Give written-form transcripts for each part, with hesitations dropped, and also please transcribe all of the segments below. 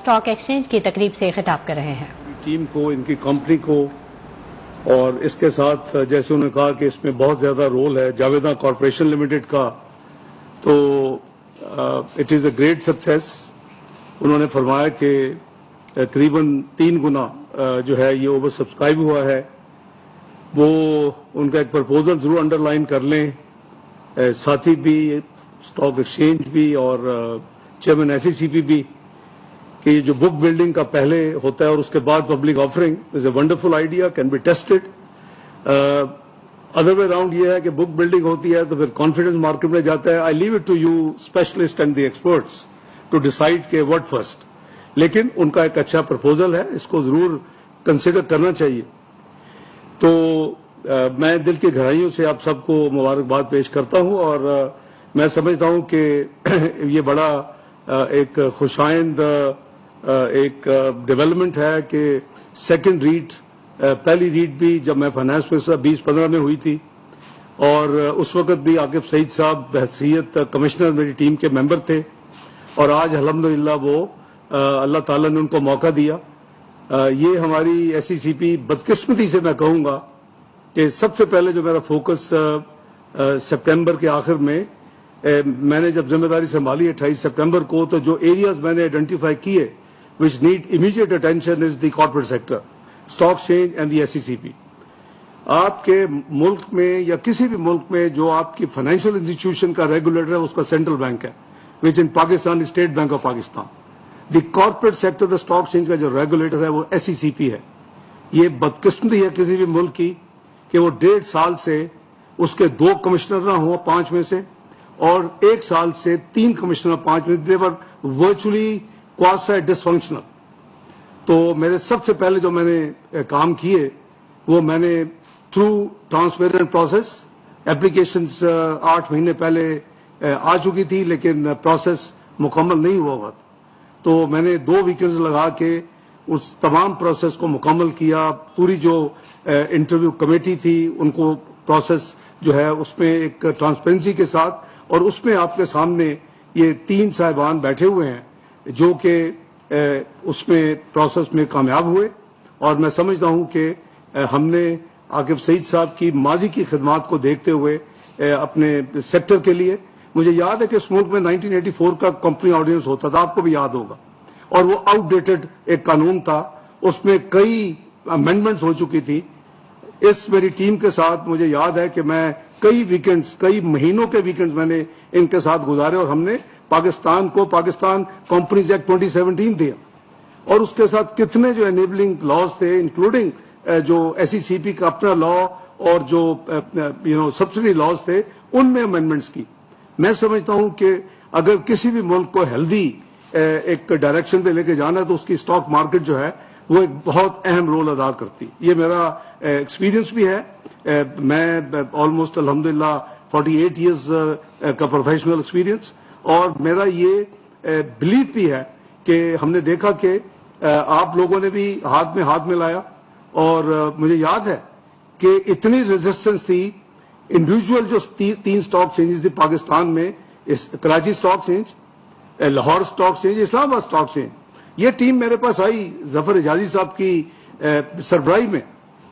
Stock exchange کی تقریب سے خطاب کر رہے ہیں۔ ٹیم کو، ان کی کمپنی کو، اور اس کے ساتھ جیسے انہوں نے کہا کہ اس میں بہت زیادہ رول ہے جاویدہ کارپوریشن لمیٹڈ کا، تو it is a great success. انہوں نے فرمایا کہ تقریباً 3 گنا جو ہے یہ اوور سبسکرائب ہوا ہے۔ وہ ان کا ایک پرپوزل ضرور انڈر لائن کر لیں، ساتھی بھی، اسٹاک ایکسچینج بھی اور چیئرمین SECP بھی، کہ یہ جو بک بلڈنگ کا پہلے ہوتا ہے اور اس کے بعد public offering is a wonderful idea, can be tested. Other way around یہ ہے کہ بک بلڈنگ ہوتی ہے تو پھر کانفیڈنس مارکیٹ میں جاتا ہے۔ I leave it to you specialist and the experts to decide کہ واٹ فرسٹ، لیکن ان کا ایک اچھا پرپوزل ہے، اس کو ضرور کنسیڈر کرنا چاہیے۔ تو میں دل کی گہرائیوں سے آپ سب کو مبارکباد پیش کرتا ہوں، اور میں سمجھتا ہوں کہ یہ بڑا ایک خوشائند ایک ڈیولپمنٹ ہے کہ سیکنڈ ریٹ، پہلی ریٹ بھی جب میں فائنانس منسٹر 2015 میں ہوئی تھی، اور اس وقت بھی عاقب سعید صاحب بحیثیت کمشنر میری ٹیم کے ممبر تھے، اور آج الحمدللہ وہ اللہ تعالیٰ نے ان کو موقع دیا۔ یہ ہماری SECP بدقسمتی سے میں کہوں گا کہ سب سے پہلے جو میرا فوکس سپٹمبر کے آخر میں نے جب ذمہ داری سنبھالی 28 سپٹمبر کو، تو جو ایریاز میں نے آئیڈینٹیفائی کیے which need immediate attention is the corporate sector, stock exchange and the SECP۔ آپ کے ملک میں یا کسی بھی ملک میں جو آپ کی فائنینشیل انسٹیٹیوشن کا ریگولیٹر ہے اس کا سینٹرل بینک ہے، which in Pakistan state bank of Pakistan. The corporate sector the stock exchange کا جو ریگولیٹر ہے وہ SECP ہے۔ یہ بدقسمتی ہے کسی بھی ملک کی کہ وہ 1.5 سال سے اس کے 2 کمشنر نہ ہوں 5 میں سے، اور 1 سال سے 3 کمشنر 5 میں، they were virtually quasi dysfunctional۔ تو میرے سب سے پہلے جو میں نے کام کیے وہ میں نے تھرو ٹرانسپیرنٹ پروسیس، اپلیکیشنز 8 مہینے پہلے آ چکی تھی لیکن پروسیس مکمل نہیں ہوا ہوا تھا، تو میں نے 2 ویکنڈز لگا کے اس تمام پروسیس کو مکمل کیا۔ پوری جو انٹرویو کمیٹی تھی ان کو پروسیس جو ہے اس میں ایک ٹرانسپیرنسی کے ساتھ، اور اس میں آپ کے سامنے یہ 3 صاحبان بیٹھے ہوئے ہیں جو کہ اس میں پروسیس میں کامیاب ہوئے، اور میں سمجھتا ہوں کہ ہم نے عاقب سعید صاحب کی ماضی کی خدمات کو دیکھتے ہوئے اپنے سیکٹر کے لیے، مجھے یاد ہے کہ اس ملک میں 1984 کا کمپنی آرڈیننس ہوتا تھا، آپ کو بھی یاد ہوگا، اور وہ آؤٹ ڈیٹڈ ایک قانون تھا، اس میں کئی امینڈمنٹس ہو چکی تھی۔ اس میری ٹیم کے ساتھ مجھے یاد ہے کہ میں کئی ویکنڈز، کئی مہینوں کے ویکنڈز میں نے ان کے ساتھ گزارے، اور ہم نے پاکستان کو پاکستان کمپنیز ایکٹ 2017 دیا، اور اس کے ساتھ کتنے جو انیبلنگ لاز تھے، انکلوڈنگ جو SECP کا اپنا لا اور جو سبسڈی لاز تھے ان میں امینڈمنٹس کی۔ میں سمجھتا ہوں کہ اگر کسی بھی ملک کو ہیلدی ایک ڈائریکشن پہ لے کے جانا ہے تو اس کی اسٹاک مارکیٹ جو ہے وہ ایک بہت اہم رول ادا کرتی۔ یہ میرا ایکسپیرینس بھی ہے، میں آلموسٹ الحمدللہ 48 ایئرز کا پروفیشنل ایکسپیرینس، اور میرا یہ بلیف بھی ہے کہ ہم نے دیکھا کہ آپ لوگوں نے بھی ہاتھ میں ہاتھ ملایا، اور مجھے یاد ہے کہ اتنی ریزسٹنس تھی انڈیویجول جو 3 اسٹاک چینجز تھی پاکستان میں، Karachi stock change, Lahore stock change, Islamabad stock change. یہ ٹیم میرے پاس آئی ظفر حجازی صاحب کی سربراہی میں،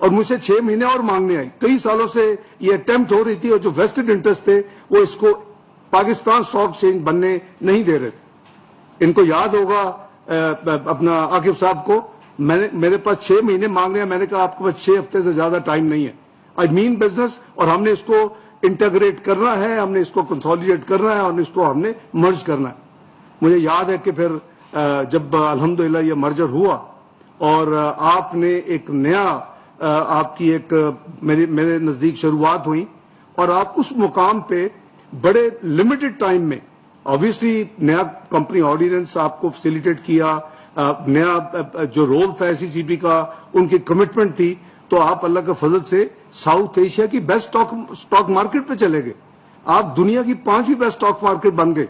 اور مجھ سے 6 مہینے اور مانگنے آئی۔ کئی سالوں سے یہ اٹیمپٹ ہو رہی تھی، اور جو ویسٹڈ انٹرسٹ تھے وہ اس کو پاکستان اسٹاک چینج بننے نہیں دے رہے تھے۔ ان کو یاد ہوگا اپنا عاقب صاحب کو، میرے پاس 6 مہینے مانگنے ہیں، میں نے کہا آپ کے پاس 6 ہفتے سے زیادہ ٹائم نہیں ہے، آئی مین بزنس، اور ہم نے اس کو انٹیگریٹ کرنا ہے، ہم نے اس کو کنسولیڈیٹ کرنا ہے، اور اس کو ہم نے مرج کرنا ہے۔ مجھے یاد ہے کہ پھر جب الحمدللہ یہ مرجر ہوا اور آپ نے ایک نیا آپ کی ایک میرے نزدیک شروعات ہوئی، اور آپ اس مقام پہ بڑے لمیٹڈ ٹائم میں، obviously نیا کمپنی آرڈیننس آپ کو فیسیلیٹیٹ کیا، نیا جو رول تھا SECP کا، ان کی کمٹمنٹ تھی، تو آپ اللہ کے فضل سے ساؤتھ ایشیا کی بیسٹ اسٹاک مارکیٹ پہ چلے گئے، آپ دنیا کی 5ویں بیسٹ اسٹاک مارکیٹ بن گئے۔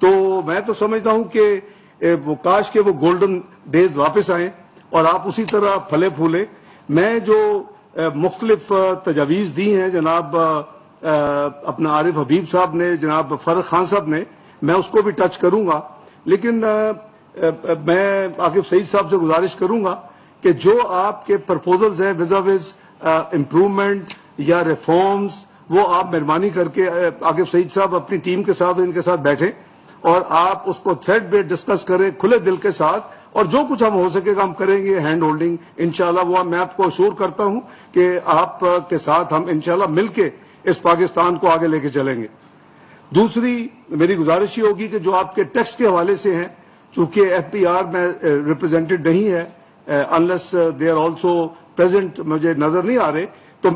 تو میں تو سمجھتا ہوں کہ وہ کاش کے وہ گولڈن ڈیز واپس آئیں اور آپ اسی طرح پھلے پھولے۔ میں جو مختلف تجاویز دی ہیں جناب اپنا عارف حبیب صاحب نے، جناب فرق خان صاحب نے، میں اس کو بھی ٹچ کروں گا، لیکن میں عاقب سعید صاحب سے گزارش کروں گا کہ جو آپ کے پرپوزلز ہیں وز امپروومنٹ یا ریفارمز، وہ آپ مہربانی کر کے عاقب سعید صاحب اپنی ٹیم کے ساتھ ان کے ساتھ بیٹھیں اور آپ اس کو تھریڈ پہ ڈسکس کریں کھلے دل کے ساتھ، اور جو کچھ ہم ہو سکے گا ہم کریں گے ہینڈ ہولڈنگ انشاءاللہ. وہ میں آپ کو اشور کرتا ہوں کہ آپ کے ساتھ ہم انشاءاللہ مل کے اس پاکستان کو آگے لے کے چلیں گے. دوسری میری گزارش یہ ہوگی کہ جو آپ کے ٹیکس کے حوالے سے ہیں، چونکہ ایف پی آر میں ریپرزینٹڈ نہیں ہے unless they are also present, مجھے نظر نہیں آ رہے، تو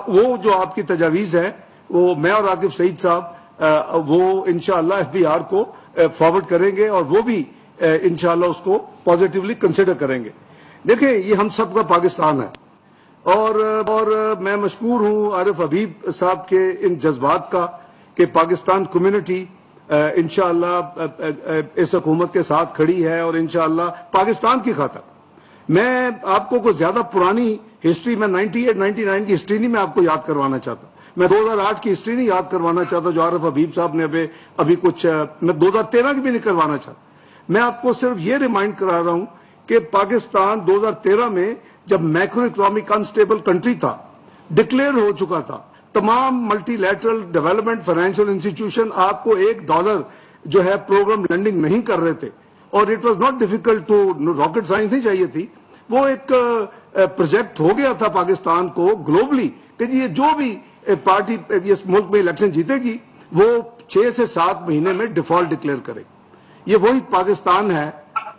وہ جو آپ کی تجاویز ہے وہ میں اور عاقب سعید صاحب وہ انشاءاللہ ایف پی آر کو فارورڈ کریں گے اور وہ بھی انشاءاللہ اس کو پازیٹیولی کنسیڈر کریں گے. دیکھیں یہ ہم سب کا پاکستان ہے، اور میں مشکور ہوں عارف حبیب صاحب کے ان جذبات کا کہ پاکستان کمیونٹی انشاءاللہ اس حکومت کے ساتھ کھڑی ہے، اور انشاءاللہ پاکستان کی خاطر. میں آپ کو کوئی زیادہ پرانی ہسٹری، میں 98-99 کی ہسٹری نہیں میں آپ کو یاد کروانا چاہتا، میں 2008 کی ہسٹری نہیں یاد کروانا چاہتا جو عارف حبیب صاحب نے ابھی کچھ، میں 2013 کی بھی نہیں کروانا چاہتا. میں آپ کو صرف یہ ریمائنڈ کرا رہا ہوں کہ پاکستان 2013 میں جب میکرو اکنامک انسٹیبل کنٹری تھا، ڈکلیئر ہو چکا تھا، تمام multi lateral development financial institution آپ کو $1 جو ہے پروگرام لینڈنگ نہیں کر رہے تھے، اور it was not difficult to, rocket science نہیں چاہیے تھی، وہ ایک پروجیکٹ ہو گیا تھا پاکستان کو گلوبلی کہ یہ جو بھی پارٹی اس ملک میں الیکشن جیتے گی وہ 6 سے 7 مہینے میں ڈیفالٹ ڈکلیئر کرے. یہ وہی پاکستان ہے،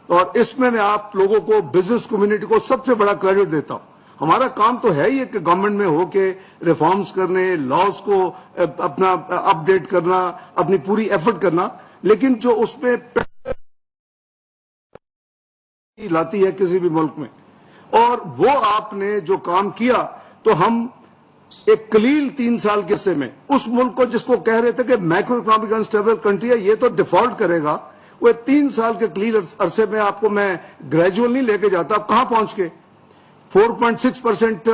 اور اس میں آپ لوگوں کو، بزنس کمیونٹی کو سب سے بڑا کریڈٹ دیتا ہوں. ہمارا کام تو ہے ہی کہ گورنمنٹ میں ہو کے ریفارمز کرنے، لاز کو اپنا اپ ڈیٹ کرنا، اپنی پوری ایفرٹ کرنا، لیکن جو اس میں لاتی ہے کسی بھی ملک میں، اور وہ آپ نے جو کام کیا، تو ہم ایک قلیل 3 سال کے عرصے میں اس ملک کو جس کو کہہ رہے تھے کہ میکرو اکنامک انسٹیبل کنٹری ہے، یہ تو ڈیفالٹ کرے گا، وہ 3 سال کے قلیل عرصے میں آپ کو میں گریجول نہیں لے کے جاتا، آپ کہاں پہنچ کے 4.6%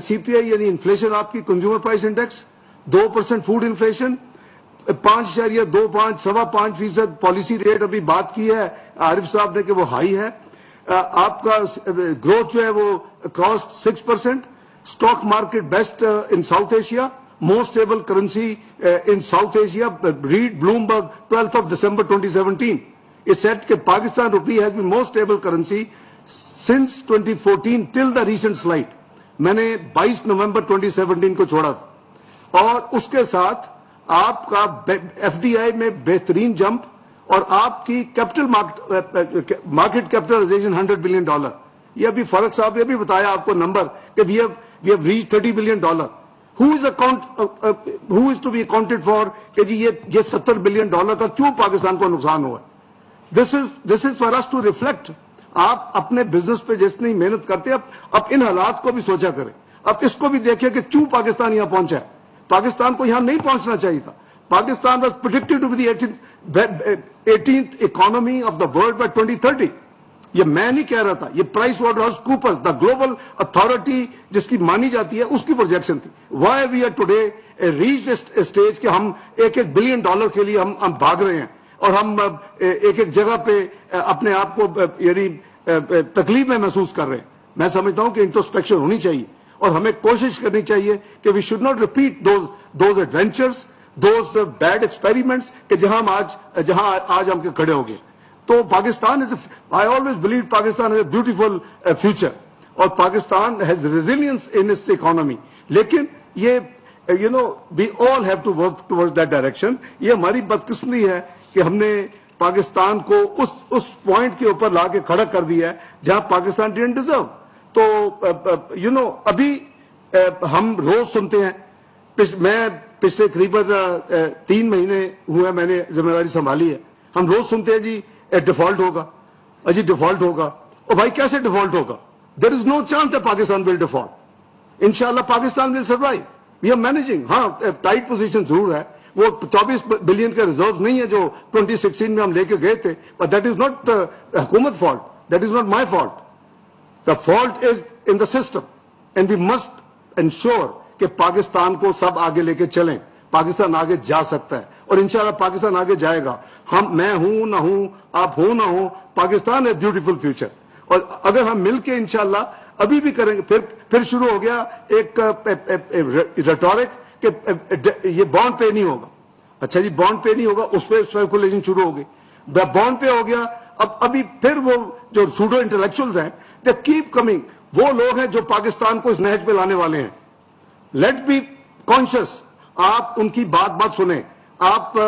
سی پی آئی یعنی انفلیشن آپ کی consumer price index, 2% food inflation, 5.25 5.5% policy rate ابھی بات کی ہے عارف صاحب نے کہ وہ ہائی ہے. آپ کا گروتھ جو ہے وہ cross 6%، stock market best in South Asia, most stable currency in South Asia. Read Bloomberg 12 December 2017 it said کہ پاکستان روپی has been most stable currency since 2014 till the recent slide. میں نے 22 نومبر 2017 کو چھوڑا تھا، اور اس کے ساتھ آپ کا ایف ڈی آئی میں بہترین جمپ، اور آپ کی کیپٹل مارکیٹ کیپٹلائزیشن $100 بلین. یہ ابھی فرق صاحب نے بھی بتایا آپ کو نمبر کہ we have reached $30 billion. who is to be accounted for کہ جی یہ $70 بلین کا کیوں پاکستان کو نقصان ہوا ہے. This is for us to reflect. آپ اپنے بزنس پہ جتنی محنت کرتے ہیں اب ان حالات کو بھی سوچا کریں، اب اس کو بھی دیکھیں کہ کیوں پاکستان یہاں پہنچا ہے. پاکستان کو یہاں نہیں پہنچنا چاہیے تھا. Pakistan was predicted to be the 18th economy of the world by 2030. یہ میں نہیں کہہ رہا تھا، یہ Price Waterhouse Coopers the global authority جس کی مانی جاتی ہے اس کی پروجیکشن تھی. Why we are today reach stage کہ ہم $1 بلین کے لیے ہم بھاگ رہے ہیں، اور ہم ایک جگہ پہ اپنے آپ کو یعنی تکلیف میں محسوس کر رہے ہیں. میں سمجھتا ہوں کہ انٹروسپیکشن ہونی چاہیے، اور ہمیں کوشش کرنی چاہیے کہ we should not repeat those adventures, those bad experiments کہ جہاں آج ہم کے کھڑے ہو گئے. تو Pakistan I always believe Pakistan has a beautiful future, اور Pakistan has resilience in its economy. لیکن یہ we all have to work towards that direction. یہ ہماری بدقسمتی ہے کہ ہم نے پاکستان کو اس پوائنٹ کے اوپر لا کے کھڑا کر دیا ہے جہاں پاکستان didn't deserve. تو ابھی ہم روز سنتے ہیں، میں پچھلے قریباً 3 مہینے ہوئے میں نے ذمہ داری سنبھالی ہے، ہم روز سنتے ہیں جی ڈیفالٹ ہوگا، اجی ڈیفالٹ ہوگا. اور بھائی کیسے ڈیفالٹ ہوگا؟ There is no chance that Pakistan will default. انشاءاللہ Pakistan will survive. We are managing. ہاں ٹائٹ پوزیشن ضرور ہے، وہ 24 بلین کے ریزرو نہیں ہے جو 2016 میں ہم لے کے گئے تھے، بٹ دیٹ از ناٹ حکومت fault, that is not my fault. The fault is in the system, and we must ensure کہ پاکستان کو سب آگے لے کے چلیں. پاکستان آگے جا سکتا ہے، اور انشاءاللہ پاکستان آگے جائے گا. میں ہوں نہ ہوں, آپ ہوں نہ ہوں, پاکستان ہے بیوٹیفل فیوچر. اور اگر ہم مل کے انشاءاللہ ابھی بھی کریں گے, پھر شروع ہو گیا ایک ریٹورک کہ یہ بانڈ پے نہیں ہوگا. اچھا جی, بانڈ پے نہیں ہوگا, اس پہ اسپیکولیشن شروع ہو گئی. بانڈ پے ہو گیا, ابھی پھر وہ جو سوڈو انٹلیکچوئلز ہیں دے کیپ کمنگ, وہ لوگ ہیں جو پاکستان کو اس نہج پہ لانے والے ہیں. لیٹ بی کانشیس, آپ ان کی بات سنیں, آپ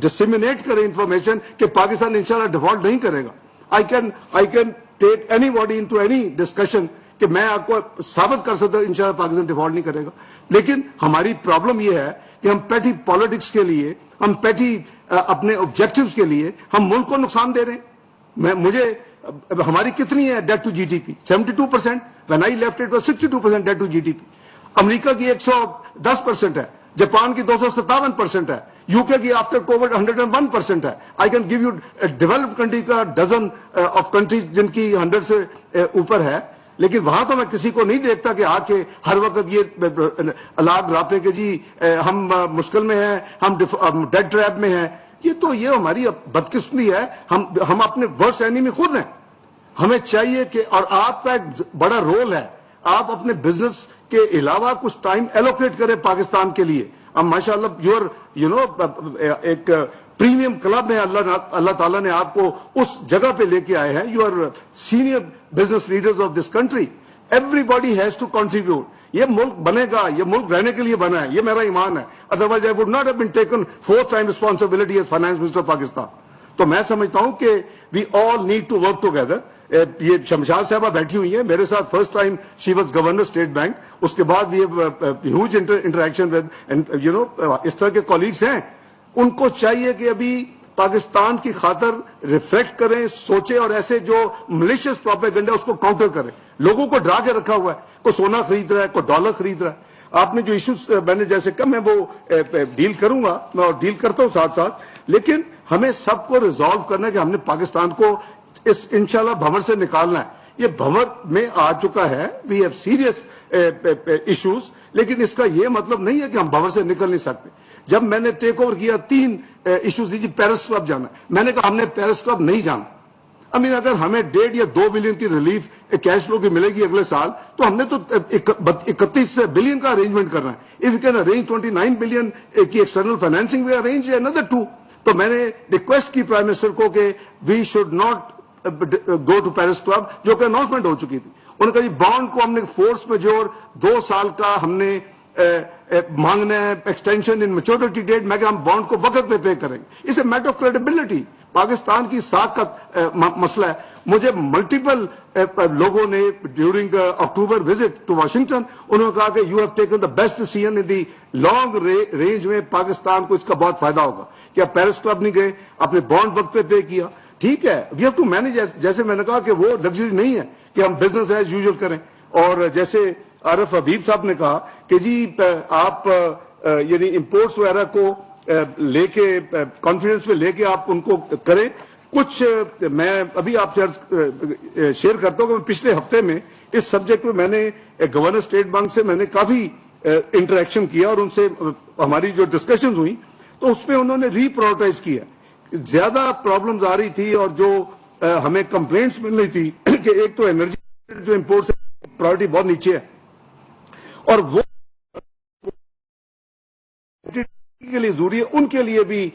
ڈسیمینیٹ کریں انفارمیشن کہ پاکستان انشاءاللہ ڈیفالٹ نہیں کرے گا. I can take anybody into any discussion کہ میں آپ کو ثابت کر سکتا ہوں انشاءاللہ پاکستان ڈیفالٹ نہیں کرے گا. لیکن ہماری پرابلم یہ ہے کہ ہم پیٹی پالیٹکس کے لیے, ہم پیٹی اپنے آبجیکٹیوز کے لیے ہم ملک کو نقصان دے رہے ہیں. مجھے ہماری کتنی ہے debt to G D P? 72%. when I left it was 62% debt to G D P. امریکہ کی 110% ہے, جاپان کی 257% ہے, یو کے کی آفٹر کووڈ 101% ہے. I can give you developed country کا ڈزن آف کنٹریز جن کی 100 سے اوپر ہے. لیکن وہاں تو میں کسی کو نہیں دیکھتا کہ آ کے ہر وقت یہ الارم راپے کہ جی ہم مشکل میں ہیں, ہم ڈیڈ ٹریپ میں ہیں. یہ ہماری بدقسمتی ہے. ہم اپنے ورسٹ اینیمی خود ہیں. ہمیں چاہیے کہ, اور آپ کا ایک بڑا رول ہے, آپ اپنے بزنس کے علاوہ کچھ ٹائم ایلوکیٹ کریں پاکستان کے لیے. اب ماشاءاللہ ایک پریمیم کلب میں اللہ تعالیٰ نے آپ کو اس جگہ پہ لے کے آئے ہیں. You are senior business leaders of this country. Everybody has to contribute. یہ ملک بنے گا, یہ ملک رہنے کے لیے بنا ہے, یہ میرا ایمان ہے. Otherwise I would not have been taken fourth time responsibility as finance minister Pakistan. تو میں سمجھتا ہوں کہ we all need to work together. یہ شمشاد صاحبہ بیٹھی ہوئی ہیں میرے ساتھ, first time she was governor State Bank. اس کے بعد بھی ہیوج انٹریکشن ود اس طرح کے کولیگز ہیں. ان کو چاہیے کہ ابھی پاکستان کی خاطر ریفلیکٹ کریں, سوچیں, اور ایسے جو ملیشیس پروپیگنڈا اس کو کاؤنٹر کریں. لوگوں کو ڈرا کے رکھا ہوا ہے, کوئی سونا خرید رہا ہے, کوئی ڈالر خرید رہا ہے. آپ نے جو ایشوز میں نے جیسے کہا میں وہ ڈیل کروں گا, میں اور ڈیل کرتا ہوں ساتھ ساتھ. لیکن ہمیں سب کو ریزالو کرنا ہے کہ ہم نے پاکستان کو اس انشاءاللہ بھنور سے نکالنا ہے. یہ بھنور میں آ چکا ہے, وی ہیو سیریس ایشوز. لیکن اس کا یہ مطلب نہیں ہے کہ ہم بھنور سے نکل نہیں سکتے. جب میں نے ٹیک اوور کیا 3 ایشوز دی, پیرس کلب جانا, میں نے کہا ہم نے پیرس کلب نہیں جانا. اگر ہمیں 1.5 یا 2 بلین کی ریلیف کیش فلو کی ملے گی اگلے سال, تو ہم نے تو 31 بلین کا ارینجمنٹ کرنا ہے. If you can arrange 29 billion کی ایکسٹرنل فائنینسنگ, وی ارینج another 2. تو میں نے ریکویسٹ کی پرائم منسٹر کو کہ we should not go to Paris club, جو کہ اناؤنسمنٹ ہو چکی تھی. انہوں نے کہا جی بانڈ کو ہم نے فورس میجور 2 سال کا ہم نے مانگنا ہے, ایکسٹینشن ان میچورٹی ڈیٹ. میں کہ ہم بانڈ کو وقت پہ پے کریں گے. It's a matter of credibility. Pakistan کی ساکھ کا مسئلہ ہے. مجھے ملٹیپل لوگوں نے during October visit to Washington, انہوں نے کہا کہ you have taken the best decision in the long range میں, پاکستان کو اس کا بہت فائدہ ہوگا. کیا پیرس کلب نہیں گئے, اپنے بانڈ وقت پہ پے کیا, ٹھیک ہے. We have to manage. جیسے میں نے کہا کہ وہ لگژری نہیں ہے کہ ہم بزنس ایز یوزول کریں. اور جیسے عارف حبیب صاحب نے کہا کہ جی آپ یعنی امپورٹس وغیرہ کو لے کے کانفیڈنس میں لے کے آپ ان کو کریں. کچھ میں ابھی آپ سے شیئر کرتا ہوں کہ پچھلے ہفتے میں اس سبجیکٹ میں میں نے گورنر اسٹیٹ بینک سے میں نے کافی انٹریکشن کیا, اور ان سے ہماری جو ڈسکشنز ہوئی تو اس میں انہوں نے ری پرائورٹائز کیا. زیادہ پرابلمز آ رہی تھی اور جو ہمیں کمپلینٹس مل رہی تھی کہ ایک تو انرجی جو امپورٹس پرائورٹی بہت نیچے ہے, اور وہ کے لیے ضروری ہے, ان کے لیے بھی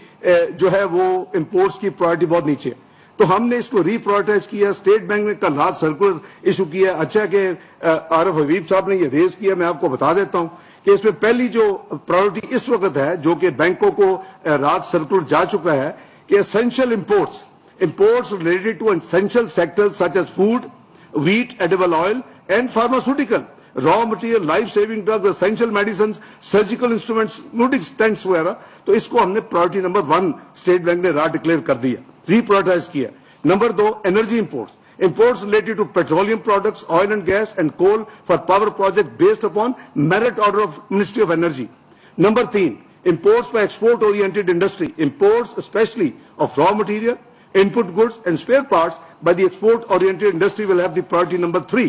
جو ہے وہ امپورٹس کی پرائورٹی بہت نیچے ہے. تو ہم نے اس کو ری پرائورٹائز کیا. اسٹیٹ بینک نے کل رات سرکولر ایشو کیا. اچھا کہ عارف حبیب صاحب نے یہ ریز کیا, میں آپ کو بتا دیتا ہوں کہ اس میں پہلی جو پرائورٹی اس وقت ہے, جو کہ بینکوں کو رات سرکولر جا چکا ہے, کہ essential imports related to essential sectors such as food, wheat, edible oil and pharmaceutical, raw material, life saving drugs, essential medicines, surgical instruments, including stents وغیرہ. تو اس کو ہم نے پرائورٹی نمبر 1 اسٹیٹ بینک نے رات ڈکلیئر کر دیا, ری پرائورٹائز کیا. Number 2 energy imports related to petroleum products, oil and gas and coal for power project based upon merit order of Ministry of Energy. Number 3 imports by export oriented industry, imports especially of raw material, input goods and spare parts by the export oriented industry will have the priority number 3.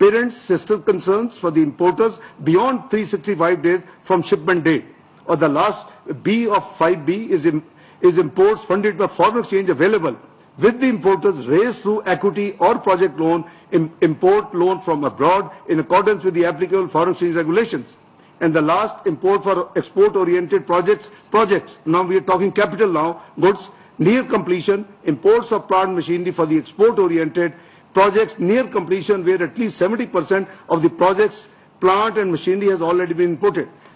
parents, sister concerns for the importers beyond 365 days from shipment date. Or the last B of 5B is imports funded by foreign exchange available with the importers raised through equity or project loan, import loan from abroad in accordance with the applicable foreign exchange regulations. And the last, import for export-oriented projects. Now we are talking capital now, goods near completion, imports of plant machinery for the export-oriented projects near completion where at least 70% of the project's plant and machinery has already been imported.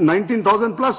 19,000 plus.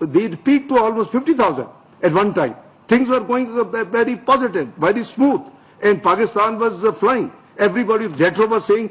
they peaked to almost 50,000 at one time. Things were going very positive, very smooth, and Pakistan was flying. Everybody, retro was saying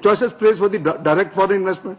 choicest place for the direct foreign investment.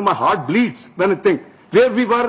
my heart bleeds when I think where we were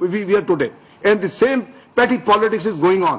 we are today, and the same petty politics is going on.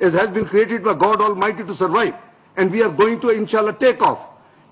has been created by God Almighty to survive, and we are going to inshallah take off.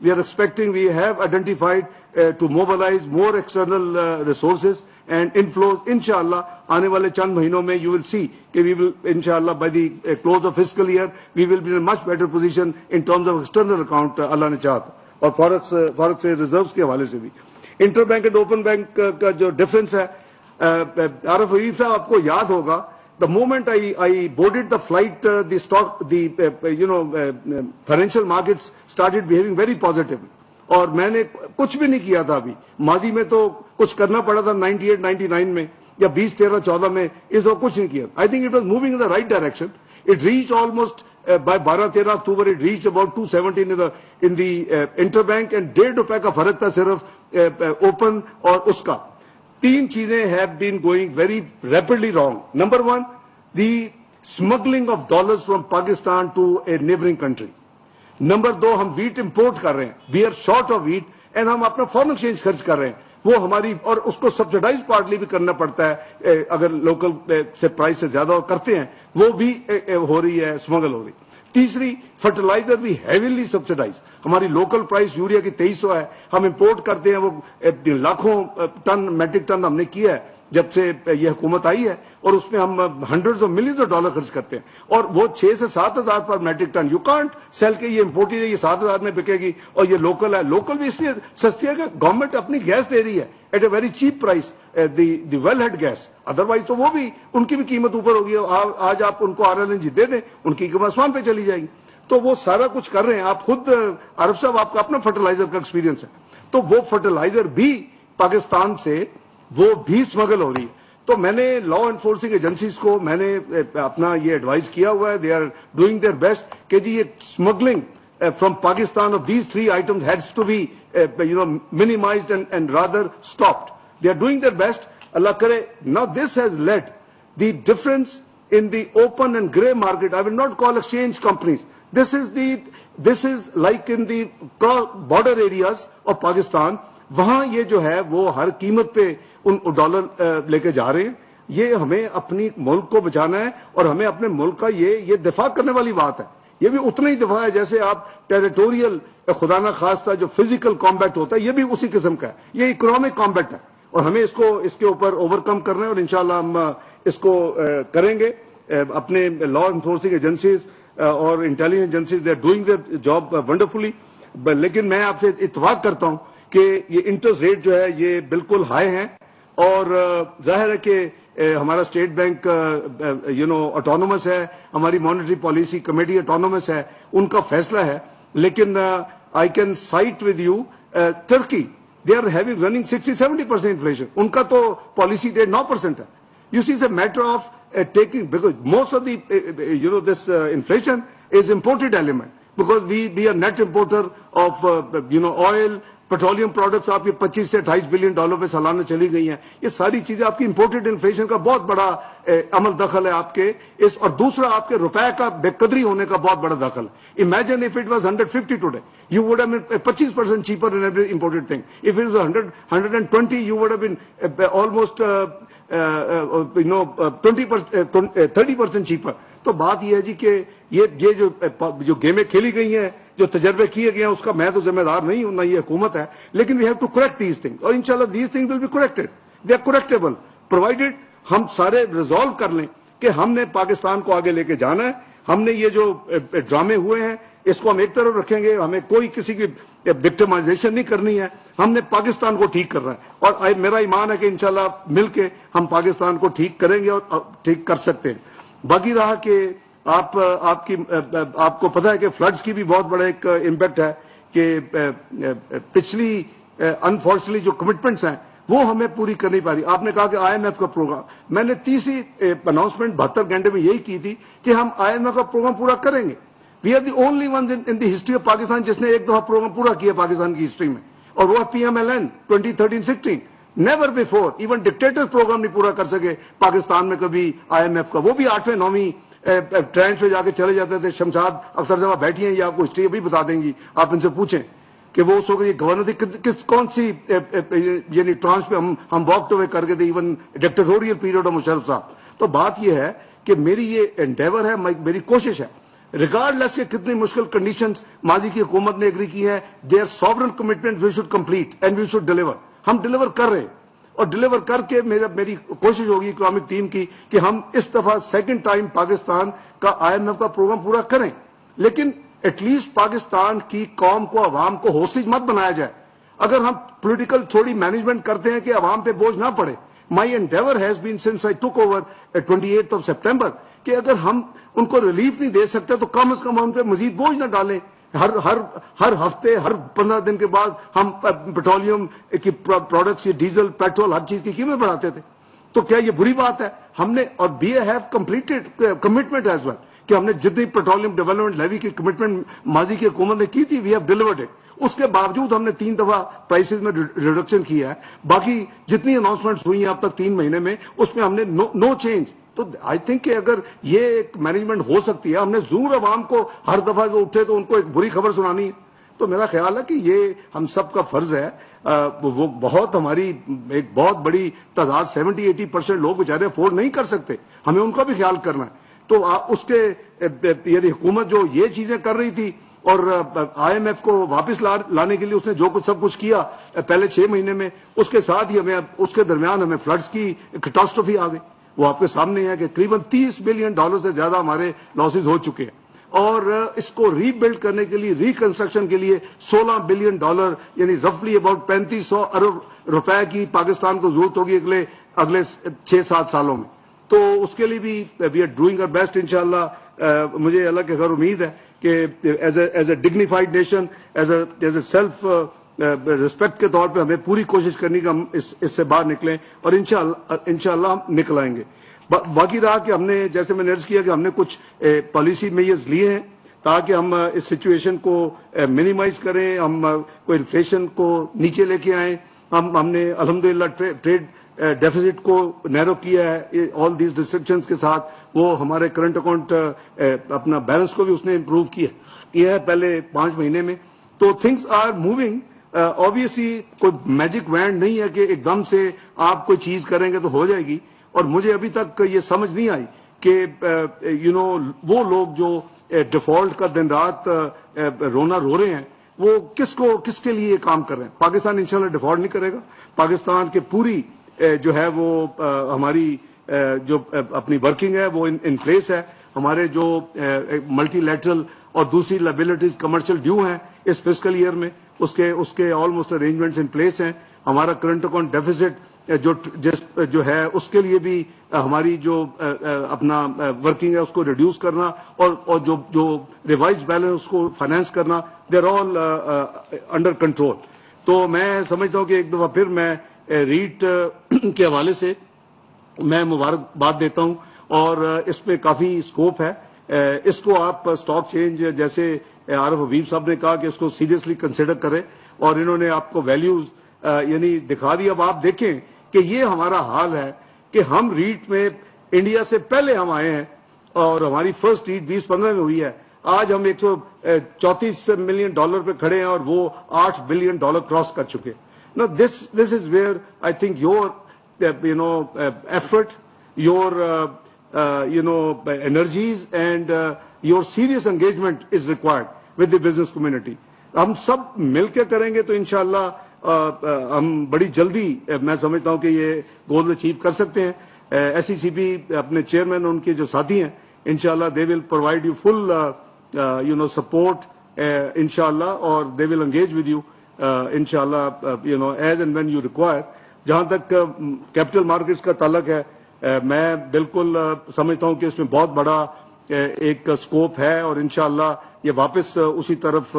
we are expecting, we have identified to mobilize more external resources and inflows. Inshallah, aane wale chand mahino mein you will see that we will, inshallah, by the close of fiscal year, we will be in a much better position in terms of external account, Allah ne chaha. اور فارغ سے reserves کے حوالے سے بھی inter bank and open bank کا جو difference ہے, عارف حبیب صاحب آپ کو یاد ہوگا, the moment I boarded the flight, the stock, the financial markets started behaving very positively. اور میں نے کچھ بھی نہیں کیا تھا ابھی, ماضی میں تو کچھ کرنا پڑا تھا 98, 99 میں یا 20, 13, 14 میں, اس وقت کچھ نہیں کیا. I think it was moving in the right direction. It reached almost by 12-13 October, it reached about 217 in the interbank, and 1.5 روپے کا فرق تھا صرف اوپن اور اس کا. تین چیزیں have been going very rapidly wrong. Number one, the smuggling of dollars from Pakistan to a neighboring country. Number دو, ہم wheat import کر رہے ہیں, we are short of wheat, and ہم اپنا foreign exchange خرچ کر رہے ہیں, وہ ہماری, اور اس کو سبسڈائز پارٹلی بھی کرنا پڑتا ہے, اگر لوکل سے پرائس سے زیادہ کرتے ہیں وہ بھی ہو رہی ہے, اسمگل ہو رہی. تیسری, فرٹیلائزر بھی ہیویلی سبسڈائز. ہماری لوکل پرائس یوریا کی 2300 ہے, ہم امپورٹ کرتے ہیں, وہ لاکھوں ٹن میٹرک ٹن ہم نے کیا ہے جب سے یہ حکومت آئی ہے, اور اس میں ہم hundreds of millions of dollar خرچ کرتے ہیں, اور وہ 6 سے 7 ہزار پر metric ton. You can't sell کے یہ امپورٹڈ ہے, یہ 7 ہزار میں بکے گی, اور یہ لوکل ہے. لوکل بھی اس لیے سستی ہے کہ گورنمنٹ اپنی گیس دے رہی ہے at a very cheap price, the well head gas. Otherwise تو وہ بھی, ان کی بھی قیمت اوپر ہوگی. آج آپ ان کو RLNG دے دیں, ان کی قیمت آسمان پہ چلی جائے گی. تو وہ سارا کچھ کر رہے ہیں. آپ خود عارف صاحب, آپ کا اپنا فرٹیلائزر کا ایکسپیرینس ہے, تو وہ فرٹیلائزر بھی پاکستان سے وہ بھی اسمگل ہو رہی ہے. تو میں نے لا انفورسنگ ایجنسیز کو میں نے اپنا یہ ایڈوائز کیا ہوا ہے, they are doing their best کہ جی یہ smuggling from Pakistan of these 3 items heads to be minimized and rather stopped. They are doing their best. Allah kare. Now this has led the difference in the open and grey market. I will not call exchange companies. This is like in the border areas of Pakistan. وہاں یہ جو ہے وہ ہر قیمت پہ in dollar لے کے جا رہے ہیں. یہ ہمیں اپنی ملک کو بچانا ہے, اور ہمیں اپنے ملک کا یہ دفاع کرنے والی بات ہے. یہ بھی اتنا ہی دفاع ہے جیسے آپ ٹیریٹوریل خدا نہ خواستہ جو فزیکل کامبیٹ ہوتا ہے, یہ بھی اسی قسم کا ہے. یہ اکنامک کامبیٹ ہے, اور ہمیں اس کے اوپر اوور کم کرنا ہے, اور انشاءاللہ ہم اس کو کریں گے. اپنے لا انفورسنگ ایجنسیز اور intelligence agencies they are doing their job wonderfully. لیکن میں آپ سے اتفاق کرتا ہوں کہ یہ انٹرسٹ ریٹ جو ہے یہ بالکل ہائی ہیں, اور ظاہر ہے کہ ہمارا اسٹیٹ بینک آٹونومس ہے, ہماری مانیٹری پالیسی کمیٹی آٹونومس ہے, ان کا فیصلہ ہے. لیکن I can cite with you Turkey, they are having running 60-70% inflation. ان کا تو پالیسی ریٹ 9% ہے. You see, it's a matter of taking, because most of the this inflation is imported element, because we are net importer of oil, petroleum products. آپ کی 25 سے 28 billion dollar پہ سالانہ چلی گئی ہیں. یہ ساری چیزیں آپ کی امپورٹڈ انفلیشن کا بہت بڑا عمل دخل ہے آپ کے اس, اور دوسرا آپ کے روپے کا بے قدری ہونے کا بہت بڑا دخل ہے. Imagine if it was 150 today, you would have been 20% cheaper in every imported thing. If it was 120, you would have been almost 30% cheaper. تو بات یہ ہے جی کہ یہ جو گیمیں کھیلی گئی ہیں, جو تجربے کیے گئے ہیں, اس کا میں تو ذمہ دار نہیں ہوں, نہ یہ حکومت ہے. لیکن we have to correct these things, اور انشاءاللہ these things will be corrected. They are correctable provided ہم سارے ریزالو کر لیں کہ ہم نے پاکستان کو آگے لے کے جانا ہے. ہم نے یہ جو ڈرامے ہوئے ہیں اس کو ہم ایک طرف رکھیں گے, ہمیں کوئی کسی کی وکٹمائزیشن نہیں کرنی ہے, ہم نے پاکستان کو ٹھیک کرنا ہے. اور میرا ایمان ہے کہ انشاءاللہ مل کے ہم پاکستان کو ٹھیک کریں گے اور ٹھیک کر سکتے ہیں. باقی رہا کہ آپ کو پتا ہے کہ فلڈز کی بھی بہت بڑا ایک امپیکٹ ہے, کہ پچھلی انفارچونیٹلی جو کمٹمنٹس ہیں وہ ہمیں پوری کر نہیں پا رہی. آپ نے کہا کہ IMF کا پروگرام, میں نے تیسری اناؤنسمنٹ 72 گھنٹے میں یہی کی تھی کہ ہم IMF کا پروگرام پورا کریں گے. We are the only ones in the history of Pakistan جس نے ایک دفعہ پروگرام پورا کیا پاکستان کی ہسٹری میں, اور وہ PMLN 2013-16. Never before even dictator programme نہیں پورا کر سکے پاکستان میں کبھی IMF کا. وہ بھی 8ویں 9ویں ٹرینچ پہ جا کے چلے جاتے تھے. شمشاد اختر صاحب بیٹھی ہیں, یہ آپ کو ہسٹری ابھی بتا دیں گی, آپ ان سے پوچھیں کہ وہ اس وقت گورنر تھی کون سی یعنی ٹرانچ پہ ہم واک اوے کر کے تھے, ایون ڈکٹیٹوریل پیریڈ آف مشرف صاحب. تو بات یہ ہے کہ میری یہ انڈیور ہے, میری کوشش ہے ریگارڈلیس کے کتنی مشکل کنڈیشنز ماضی کی حکومت نے ایگری کی ہے, their sovereign commitment we should complete and we should deliver. ہم ڈیلیور کر رہے ہیں, اور ڈیلیور کر کے میری کوشش ہوگی اکنامک ٹیم کی کہ ہم اس دفعہ سیکنڈ ٹائم پاکستان کا IMF کا پروگرام پورا کریں, لیکن ایٹ لیسٹ پاکستان کی قوم کو, عوام کو ہوسٹیج مت بنایا جائے. اگر ہم پولیٹیکل تھوڑی مینجمنٹ کرتے ہیں کہ عوام پہ بوجھ نہ پڑے, my endeavour has been since I took over 28 September کہ اگر ہم ان کو ریلیف نہیں دے سکتے تو کم از کم ہم پہ مزید بوجھ نہ ڈالیں. ہر ہفتے, ہر 15 دن کے بعد ہم پیٹرولیم کی پروڈکٹس, ڈیزل, پیٹرول, ہر چیز کی قیمت بڑھاتے تھے. تو کیا یہ بری بات ہے؟ ہم نے, اور be a have completed commitment as well کہ ہم نے جتنی پیٹرولیم ڈیولپمنٹ لیوی کی کمٹمنٹ ماضی کی حکومت نے کی تھی, وی ہیو ڈیلیورڈ اٹ. اس کے باوجود ہم نے 3 دفعہ پرائسز میں ریڈکشن کیا ہے. باقی جتنی اناؤنسمنٹس ہوئی ہیں اب تک 3 مہینے میں, اس میں ہم نے نو چینج. تو آئی تھنک کہ اگر یہ ایک مینجمنٹ ہو سکتی ہے, ہم نے ضرور عوام کو ہر دفعہ جو اٹھے تو ان کو ایک بری خبر سنانی ہے. تو میرا خیال ہے کہ یہ ہم سب کا فرض ہے. وہ بہت ہماری ایک بہت بڑی تعداد 70-80% لوگ بیچارے افورڈ نہیں کر سکتے, ہمیں ان کا بھی خیال کرنا ہے. تو اس کے یعنی حکومت جو یہ چیزیں کر رہی تھی اور IMF کو واپس لانے کے لیے اس نے جو کچھ سب کچھ کیا پہلے 6 مہینے میں, اس کے ساتھ ہی ہمیں اس کے درمیان ہمیں فلڈز کی کیٹاسٹروفی آ گئی. وہ آپ کے سامنے ہے کہ قریباً $30 بلین سے زیادہ ہمارے لاسز ہو چکے ہیں, اور اس کو ری بلڈ کرنے کے لیے, ریکنسٹرکشن کے لیے $16 بلین یعنی رفلی اباؤٹ 3500 ارب روپے کی پاکستان کو ضرورت ہوگی اگلے 6-7 سالوں میں. تو اس کے لیے بھی we are doing our best انشاءاللہ. مجھے اللہ کے گھر امید ہے کہ as a dignified nation, as a self respect کے طور پہ ہمیں پوری کوشش کرنی کہ ہم اس سے باہر نکلیں, اور انشاءاللہ ہم نکل آئیں گے. باقی رہا کہ ہم نے, جیسے میں نے عرض کیا کہ ہم نے کچھ پالیسی میجرز لیے ہیں تاکہ ہم اس سچویشن کو منیمائز کریں, ہم کوئی انفلیشن کو نیچے لے کے آئیں. ہم نے الحمدللہ ٹریڈ ڈیفیسٹ کو نیرو کیا ہے آل دیز ریسٹرکشنز کے ساتھ. وہ ہمارے کرنٹ اکاؤنٹ اپنا بیلنس کو بھی اس نے امپروو کیا ہے پہلے 5 مہینے میں. تو تھنگس آر موونگ. obviously کوئی میجک وینڈ نہیں ہے کہ ایک دم سے آپ کوئی چیز کریں گے تو ہو جائے گی. اور مجھے ابھی تک یہ سمجھ نہیں آئی کہ وہ لوگ جو ڈیفالٹ کا دن رات رونا رو رہے ہیں وہ کس کے لیے کام کر رہے ہیں. پاکستان انشاءاللہ ڈیفالٹ نہیں کرے گا. پاکستان کے پوری جو ہے وہ ہماری جو اپنی ورکنگ ہے وہ ان پلیس ہے. ہمارے جو ملٹی لیٹرل اور دوسری لائبلٹیز کمرشل ڈیو ہیں اس فسکل ایئر میں, اس کے آلموسٹ ارینجمنٹس ان پلیس ہیں. ہمارا کرنٹ اکاؤنٹ ڈیفیسٹ جو ہے اس کے لیے بھی ہماری جو اپنا ورکنگ ہے اس کو ریڈیوس کرنا, اور جو ریوائز بیلنس اس کو فائنینس کرنا, they are all under control. تو میں سمجھتا ہوں کہ ایک دفعہ پھر میں ریٹ کے حوالے سے میں مبارکباد دیتا ہوں, اور اس پہ کافی اسکوپ ہے. اس کو آپ اسٹاک چینج جیسے عارف حبیب صاحب نے کہا کہ اس کو سیریسلی کنسیڈر کریں, اور انہوں نے آپ کو ویلیوز یعنی دکھا دی. اب آپ دیکھیں کہ یہ ہمارا حال ہے کہ ہم ریٹ میں انڈیا سے پہلے ہم آئے ہیں, اور ہماری فرسٹ ریٹ 2015 میں ہوئی ہے. آج ہم $134 ملین پہ کھڑے ہیں, اور وہ $8 بلین کراس کر چکے. Now this is where I think your effort, your energies and your serious engagement is required with the business community. ہم سب مل کے کریں گے تو انشاءاللہ ہم بڑی جلدی میں سمجھتا ہوں کہ یہ گول اچیو کر سکتے ہیں. SECP اپنے چیئرمین ان کے جو ساتھی ہیں انشاءاللہ they will provide you full support انشاءاللہ, اور they will engage with you انشاءاللہ as and when you require. جہاں تک کیپٹل مارکیٹس کا تعلق ہے, میں بالکل سمجھتا ہوں کہ اس میں بہت بڑا ایک اسکوپ ہے, اور انشاءاللہ یہ واپس اسی طرف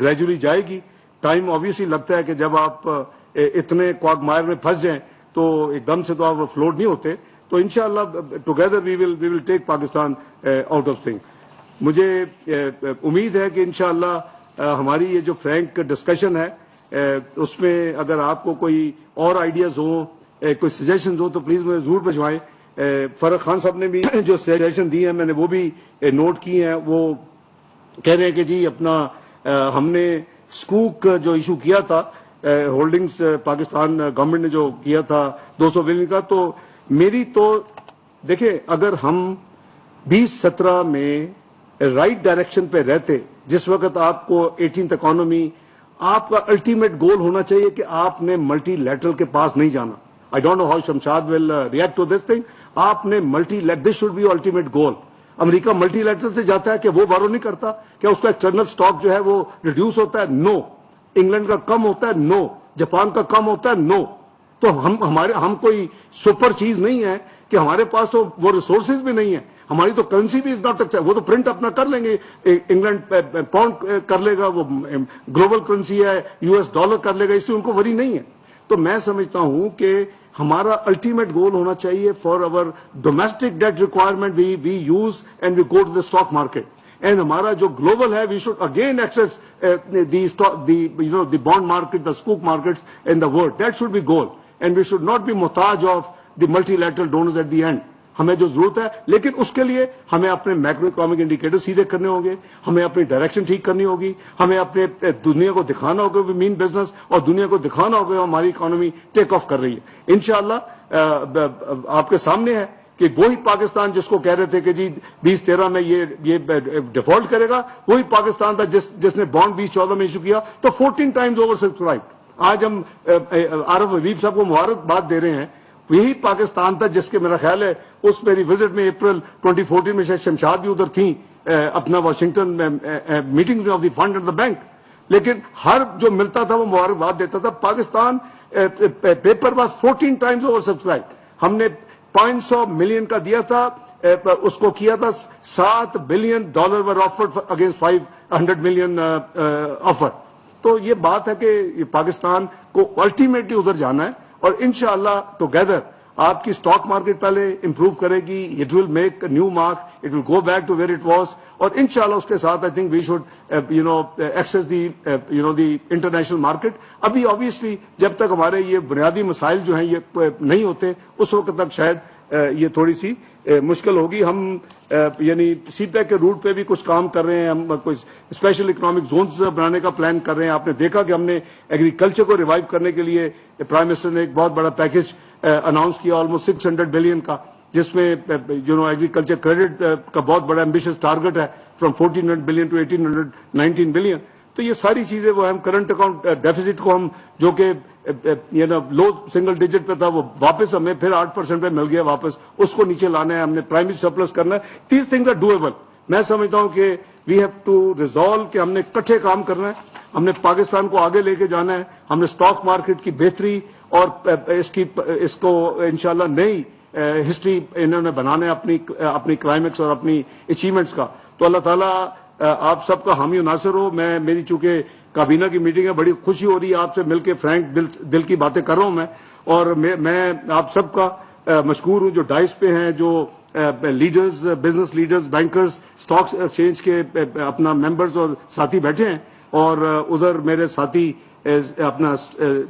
گریجولی جائے گی. ٹائم obviously لگتا ہے کہ جب آپ اتنے کوگمائر میں پھنس جائیں تو ایک دم سے تو آپ فلوٹ نہیں ہوتے. تو انشاءاللہ together we will take Pakistan out of thing. مجھے امید ہے کہ انشاءاللہ ہماری یہ جو فرینک ڈسکشن ہے اس میں اگر آپ کو کوئی اور آئیڈیاز ہوں, کوئی سجیشنز ہوں تو پلیز مجھے ضرور بھجوائیں. فرق خان صاحب نے بھی جو سجیشن دی ہیں میں نے وہ بھی نوٹ کی ہیں. وہ کہہ رہے ہیں کہ جی اپنا ہم نے سکوک جو ایشو کیا تھا, ہولڈنگز پاکستان گورنمنٹ نے جو کیا تھا 200 بلین کا, تو میری تو دیکھیں اگر ہم 2017 میں رائٹ ڈائریکشن پہ رہتے، جس وقت آپ کو 18th اکانومی، آپ کا الٹیمیٹ گول ہونا چاہیے کہ آپ نے ملٹی لیٹرل کے پاس نہیں جانا. I don't know how Shamshad will react to this thing. آپ نے this should be ultimate goal. امریکہ ملٹی لیٹرل سے جاتا ہے کہ وہ بارو نہیں کرتا، کیا اس کا ایکسٹرنل سٹاک جو ہے وہ ریڈیوس ہوتا ہے؟ نو. انگلینڈ کا کم ہوتا ہے؟ نو. جاپان کا کم ہوتا ہے؟ نو. تو ہم کوئی سپر چیز نہیں ہے کہ ہمارے پاس تو وہ ریسورسز بھی نہیں ہیں. ہماری تو کرنسی بھی از ناٹ اچھا، وہ تو پرنٹ اپنا کر لیں گے، انگلینڈ پاؤنڈ کر لے گا، وہ گلوبل کرنسی ہے، US ڈالر کر لے گا، اس لیے ان کو وری نہیں ہے. تو میں سمجھتا ہوں کہ ہمارا الٹیمیٹ گول ہونا چاہیے for our domestic debt requirement we use and we go to the stock market. And ہمارا جو گلوبل ہے we should again access the bond market, the sukuk markets in the world. That should be goal and we should not be محتاج of the multi donors at the end. ہمیں جو ضرورت ہے، لیکن اس کے لیے ہمیں اپنے میکرو اکنامک انڈیکیٹر سیدھے کرنے ہوں گے، ہمیں اپنی ڈائریکشن ٹھیک کرنی ہوگی، ہمیں اپنے دنیا کو دکھانا ہوگا وی مین بزنس، اور دنیا کو دکھانا ہوگا ہماری اکانومی ٹیک آف کر رہی ہے. انشاءاللہ آپ کے سامنے ہے کہ وہی پاکستان جس کو کہہ رہے تھے کہ جی 2013 میں یہ ڈیفالٹ کرے گا، وہی پاکستان تھا جس نے بانڈ 2014 میں ایشو کیا تو 14 ٹائمز اوور سبسکرائب. آج ہم عارف حبیب صاحب کو مبارکباد دے رہے ہیں. یہی پاکستان تھا جس کے میرا خیال ہے اس میری وزٹ میں اپریل 2014 میں شاید شمشاد بھی ادھر تھیں اپنا واشنگٹن میٹنگ میں of the fund and the bank. لیکن ہر جو ملتا تھا وہ مبارکباد دیتا تھا. Pakistan paper was 14 Times over subscribe. ہم نے $500 ملین کا دیا تھا، اس کو کیا تھا $7 بلین ور آفرڈ اگینسٹ $500 ملین آفر. تو یہ بات ہے کہ پاکستان کو الٹیمیٹلی ادھر جانا ہے، اور انشاءاللہ ٹوگیدر آپ کی اسٹاک مارکیٹ پہلے امپروو کرے گی. It will make new mark, it will go back to where it was. اور انشاءاللہ اس کے ساتھ I think we should access the international market. ابھی آبویسلی جب تک ہمارے یہ بنیادی مسائل جو ہیں یہ نہیں ہوتے، اس وقت تک شاید یہ تھوڑی سی مشکل ہوگی. ہم یعنی سی پیک کے روٹ پہ بھی کچھ کام کر رہے ہیں. ہم کوئی اسپیشل اکنامک زونز بنانے کا پلان کر رہے ہیں. آپ نے دیکھا کہ ہم نے ایگریکلچر کو ریوائیو کرنے کے لیے پرائم منسٹر نے ایک بہت بڑا پیکج اناؤنس کیا، آلموسٹ $600 بلین کا، جس میں ایگریکلچر کریڈٹ کا بہت بڑا ایمبیشس ٹارگٹ ہے فرام 1400 بلین ٹو 1819 بلین. تو یہ ساری چیزیں وہ ہم کرنٹ اکاؤنٹ ڈیفیسٹ کو ہم جو کہ لو سنگل ڈیجٹ پہ تھا وہ واپس ہمیں پھر 8% پہ مل گیا واپس، اس کو نیچے لانا ہے. ہم نے پرائمری سرپلس کرنا ہے. These things are doable. میں سمجھتا ہوں کہ وی ہیو ٹو ریزالو کہ ہم نے اکٹھے کام کرنا ہے، ہم نے پاکستان کو آگے لے کے جانا ہے. ہم نے اسٹاک مارکیٹ کی بہتری اور اس کو انشاءاللہ نئی ہسٹری انہوں نے بنانا ہے اپنی کلائمیکس اور اپنی اچیومنٹس کا. تو اللہ تعالیٰ آپ سب کا حامی و ناصر ہو. میری چونکہ کابینہ کی میٹنگ ہے، بڑی خوشی ہو رہی ہے آپ سے مل کے، فرینک دل کی باتیں کر رہا ہوں میں. اور میں آپ سب کا مشکور ہوں جو ڈائس پہ ہیں، جو leaders, business leaders, bankers, stock exchange کے اپنا ممبرز اور ساتھی بیٹھے ہیں. اور ادھر میرے ساتھی اپنا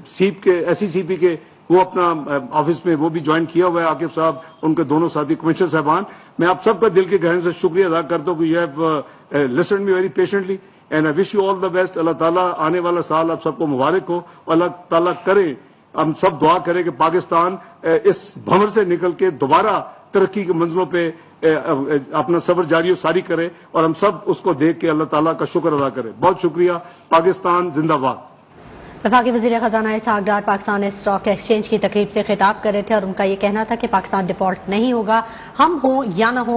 سیپ کے SECP کے وہ اپنا آفس میں وہ بھی جوائن کیا ہوا ہے، عاقب صاحب، ان کے دونوں ساتھی کمشنر صاحبان. میں آپ سب کا دل کے گہرے سے شکریہ ادا کرتا ہوں کہ you have listened me very patiently and I wish you all the best. اللہ تعالیٰ آنے والا سال آپ سب کو مبارک ہو، اور اللہ تعالیٰ کرے ہم سب دعا کریں کہ پاکستان اس بھنور سے نکل کے دوبارہ ترقی کے منزلوں پہ اپنا سفر جاری و ساری کرے، اور ہم سب اس کو دیکھ کے اللہ تعالیٰ کا شکر ادا کریں. بہت شکریہ. پاکستان زندہ باد. وفاقی وزیر خزانہ اسحاق ڈار پاکستان اسٹاک ایکسچینج کی تقریب سے خطاب کر رہے تھے، اور ان کا یہ کہنا تھا کہ پاکستان ڈیفالٹ نہیں ہوگا، ہم ہوں یا نہ ہوں